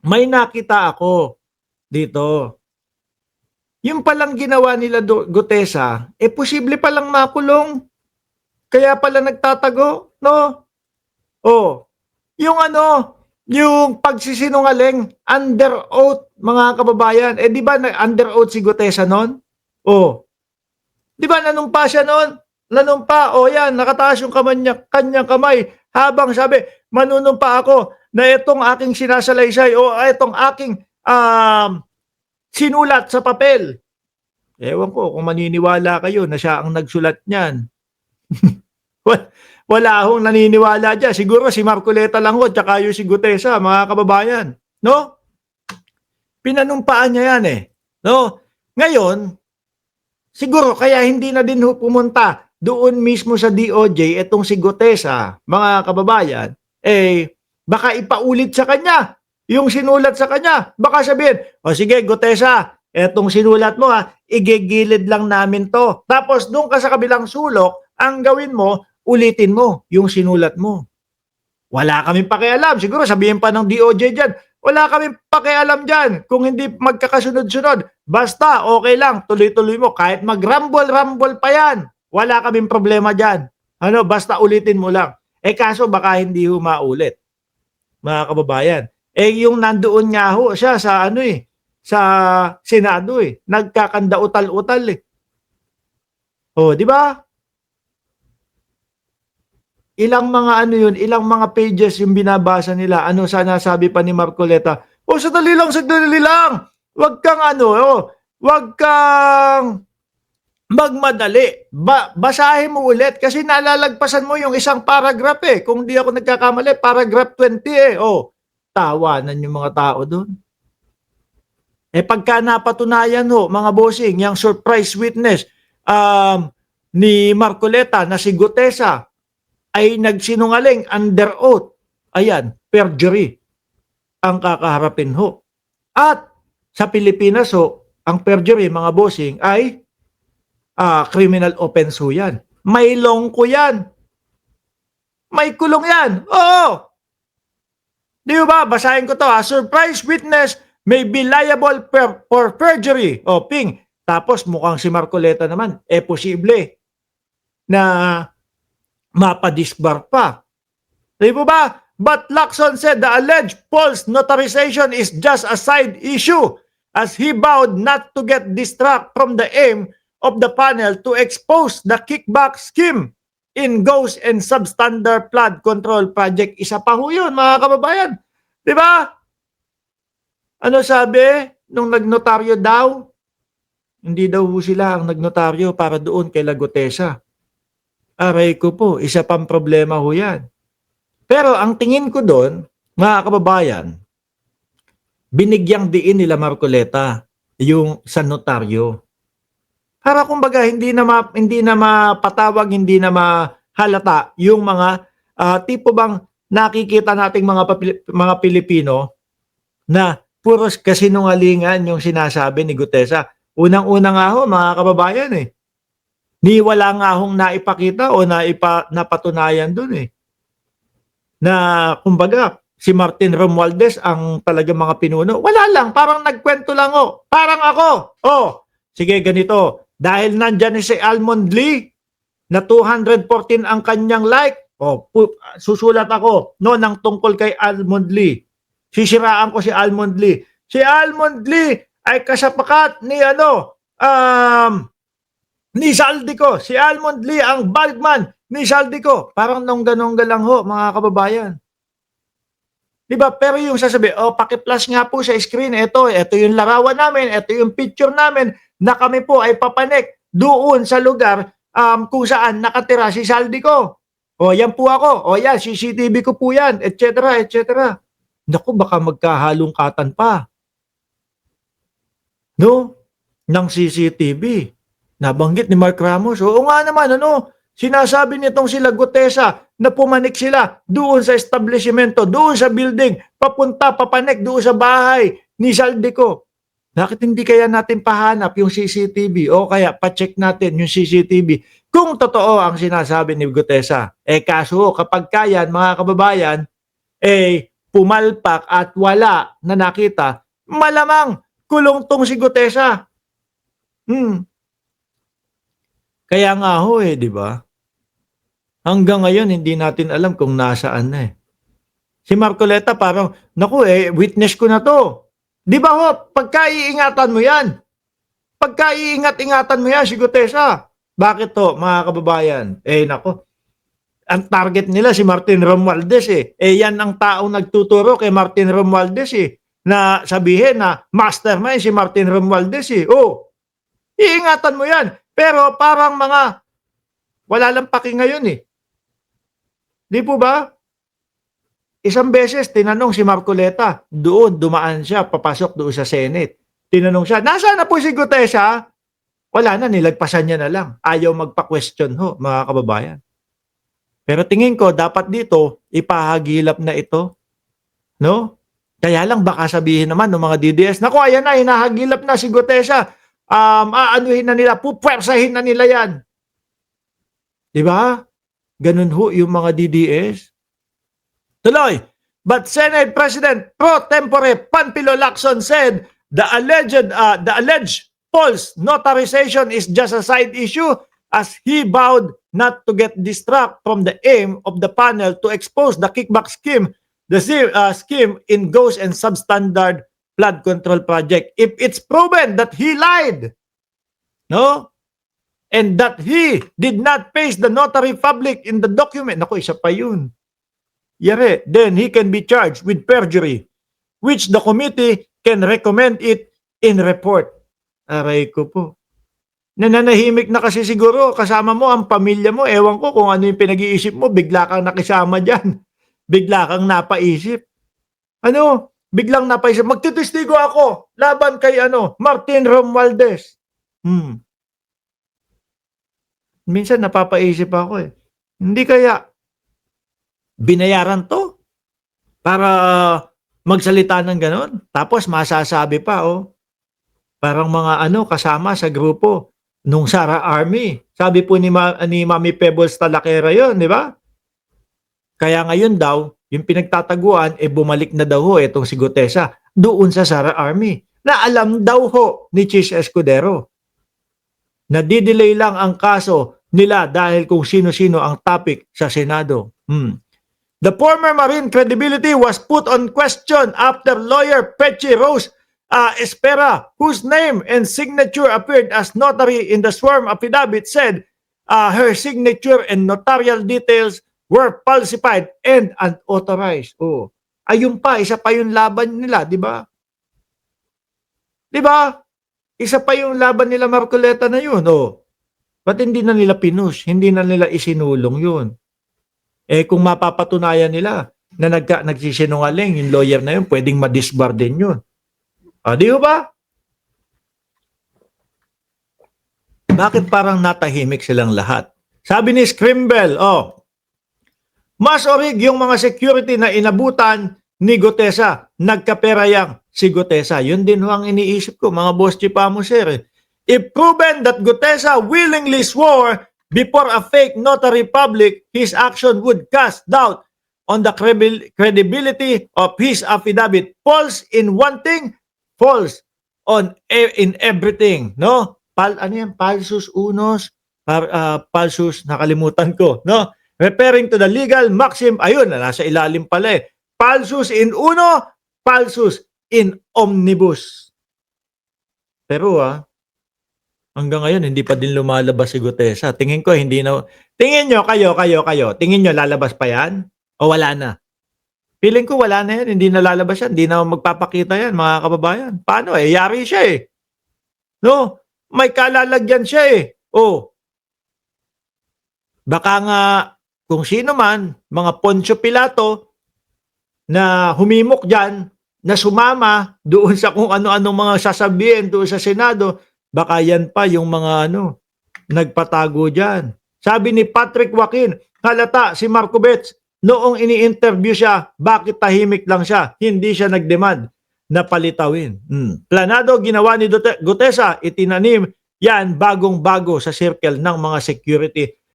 may nakita ako dito. Yung palang ginawa nila Gutesa, posible palang makulong. Kaya pala nagtatago, no? Oh, yung yung pagsisinungaling, under oath, mga kababayan. Di ba under oath si Gutesa noon? Oh, di ba nanumpa siya noon? Nanumpa, yan, nakataas yung kanyang kamay. Habang sabi, manunumpa ako na itong aking sinasalaysay o itong aking sinulat sa papel. Ewan ko kung maniniwala kayo na siya ang nagsulat niyan. Wala akong naniniwala dyan. Siguro si Marcoleta lang ho, tsaka yung si Gutesa, mga kababayan. No? Pinanumpaan niya yan eh. No? Ngayon, siguro kaya hindi na din ho pumunta doon mismo sa DOJ itong si Gutesa, mga kababayan, baka ipaulit sa kanya yung sinulat sa kanya. Baka sabihin, sige Gutesa, etong sinulat mo igigilid lang namin to. Tapos doon ka sa kabilang sulok, ang gawin mo, ulitin mo yung sinulat mo. Wala kaming pakialam. Siguro sabihin pa ng DOJ dyan, wala kaming pakialam dyan kung hindi magkakasunod-sunod. Basta, okay lang, tuloy-tuloy mo. Kahit mag-rumble-rumble pa yan, wala kaming problema dyan. Basta ulitin mo lang. Kaso baka hindi maulit, mga kababayan. Yung nandoon nga ho siya sa sa Senado nagkakanda utal-utal di ba? Ilang mga ilang mga pages yung binabasa nila. Sana sabi pa ni Marcoleta, sandali lang. Wag kang wag kang magmadali. Basahin mo ulit kasi nalalagpasan mo yung isang paragraph Kung di ako nagkakamali, paragraph 20 tawanan yung mga tao doon. Pagka napatunayan mga bossing, yung surprise witness ni Marcoleta na si Gutesa ay nagsinungaling under oath, ayan, perjury ang kakaharapin ho. At sa Pilipinas ang perjury, mga bossing, ay criminal offense ho yan. May longko yan. May kulong yan. Oo. Di ba? Basahin ko to Surprise witness may be liable for perjury. Ping. Tapos mukhang si Marcoleta naman, posible na mapadisbar pa. Di ba? But Lacson said the alleged false notarization is just a side issue as he vowed not to get distracted from the aim of the panel to expose the kickback scheme in ghost and substandard flood control project. Isa pa ho yun, mga kababayan. Di ba? Ano sabi nung nagnotaryo daw? Hindi daw sila ang nagnotaryo para doon kay Gutesa. Aray ko po, isa pang problema ho yan. Pero ang tingin ko doon, mga kababayan, binigyang diin nila Marcoleta yung sa notaryo. Para kumbaga hindi na mapatawag, hindi na mahalata yung mga tipo bang nakikita nating mga Pilipino na puros kasinungalingan yung sinasabi ni Gutesa. Unang-una nga ho, mga kababayan ni wala nga hong naipakita o napatunayan dun na kumbaga si Martin Romualdez ang talagang mga pinuno. Wala lang, parang nagkwento lang Parang ako. Sige ganito. Dahil nandyan si Almond Lee na 214 ang kanyang like. Susulat ako ng tungkol kay Almond Lee. Sisiraan ko si Almond Lee. Si Almond Lee ay kasapakat ni ni Saldico. Si Almond Lee ang bagman ni Saldico. Parang nongga-nongga lang ho, mga kababayan. Diba? Pero yung sasabi, paki-plus nga po sa screen, ito yung larawan namin, ito yung picture namin na kami po ay papanik doon sa lugar kung saan nakatira si Saldico. Yan po ako. Yan, CCTV ko po yan, etc. etc. Naku, baka magkahalungkatan pa. No? Ng CCTV. Nabanggit ni Mark Ramos. Oo nga naman, sinasabi nitong sila Gutesa na pumanik sila doon sa establishmento, doon sa building, papanik doon sa bahay ni Saldico. Bakit hindi kaya natin pahanap yung CCTV o kaya pa-check natin yung CCTV kung totoo ang sinasabi ni Gutesa? Kaso kapag kaya, mga kababayan, pumalpak at wala na nakita, malamang kulong tong si Gutesa. Kaya nga ho di ba? Hanggang ngayon hindi natin alam kung nasaan na Si Marcoleta parang, naku witness ko na to. Di ba ho, pagkaiingatan mo yan. Pagkaiingat-ingatan mo yan si Gutesa. Bakit to mga kababayan? Nako, ang target nila si Martin Romualdez yan ang taong nagtuturo kay Martin Romualdez na sabihin na mastermind si Martin Romualdez iingatan mo yan. Pero parang mga wala lang paki ngayon Di po ba? Isang beses tinanong si Marcoleta, dumaan siya, papasok doon sa Senate. Tinanong siya, nasaan na po si Gutesa? Wala na, nilagpasan niya na lang. Ayaw magpa-question mga kababayan. Pero tingin ko, dapat dito, ipahagilap na ito. No? Kaya lang baka sabihin naman ng mga DDS, naku, ayan na, hinahagilap na si Gutesa. Aanuhin na nila, pupwersahin na nila yan. Diba? Ganun yung mga DDS. Tuloy, but Senate President pro tempore Panfilo Lacson said the alleged false notarization is just a side issue as he vowed not to get distracted from the aim of the panel to expose the kickback scheme, scheme in ghost and substandard flood control project. If it's proven that he lied, no, and that he did not face the notary public in the document, naku, isa pa yun. Yare, then he can be charged with perjury, which the committee can recommend it in report. Aray ko po. Nananahimik na kasi siguro, kasama mo ang pamilya mo, ewan ko kung ano yung pinag-iisip mo, bigla kang nakisama dyan. Bigla kang napaisip. Biglang napaisip, magtitistigo ako, laban kay Martin Romualdez. Minsan napapaisip ako hindi kaya binayaran to para magsalita ng ganon. Tapos masasabi pa, parang mga kasama sa grupo nung Sara Army. Sabi po ni Mami Pebbles Talakera yun, di ba? Kaya ngayon daw, yung pinagtataguan, bumalik na daw itong si Gutesa doon sa Sara Army. Na alam daw ni Chis Escudero. Na didelay lang ang kaso nila dahil kung sino-sino ang topic sa Senado. The former Marine credibility was put on question after lawyer Pechi Rose Espera, whose name and signature appeared as notary in the sworn affidavit, said her signature and notarial details were falsified and unauthorized. Ayun pa, isa pa yung laban nila, di ba? Di ba? Isa pa yung laban nila Marcoleta na yun. Ba't hindi na nila pinush? Hindi na nila isinulong yun. Kung mapapatunayan nila na nagsisinungaling, yung lawyer na yun, pwedeng madisbar din yun. Di ba? Bakit parang natahimik silang lahat? Sabi ni Scrimble, mas orig yung mga security na inabutan ni Gutesa, nagkapera yang si Gutesa. Yun din ang iniisip ko, mga boss chipamo sir. If proven that Gutesa willingly swore before a fake notary public, his action would cast doubt on the credibility of his affidavit. False in one thing, false in everything. No? Falsus unos, falsus, nakalimutan ko. No? Referring to the legal maxim, ayun, nasa ilalim pala Falsus in uno, falsus in omnibus. Pero hanggang ngayon, hindi pa din lumalabas si Gutesa. Tingin ko, hindi na... Tingin nyo, kayo. Tingin nyo, lalabas pa yan? O wala na? Feeling ko, wala na yan. Hindi na lalabas yan. Hindi na magpapakita yan, mga kababayan. Paano Yari siya No? May kalalagyan siya Baka nga, kung sino man, mga Poncio Pilato, na humimok dyan, na sumama doon sa kung ano-anong mga sasabihin doon sa Senado, baka yan pa yung mga nagpatago dyan. Sabi ni Patrick Joaquin, halata si Marcovitz, noong ini-interview siya, bakit tahimik lang siya? Hindi siya nag-demand na palitawin. Planado ginawa ni Gutesa, itinanim yan bagong-bago sa circle ng mga security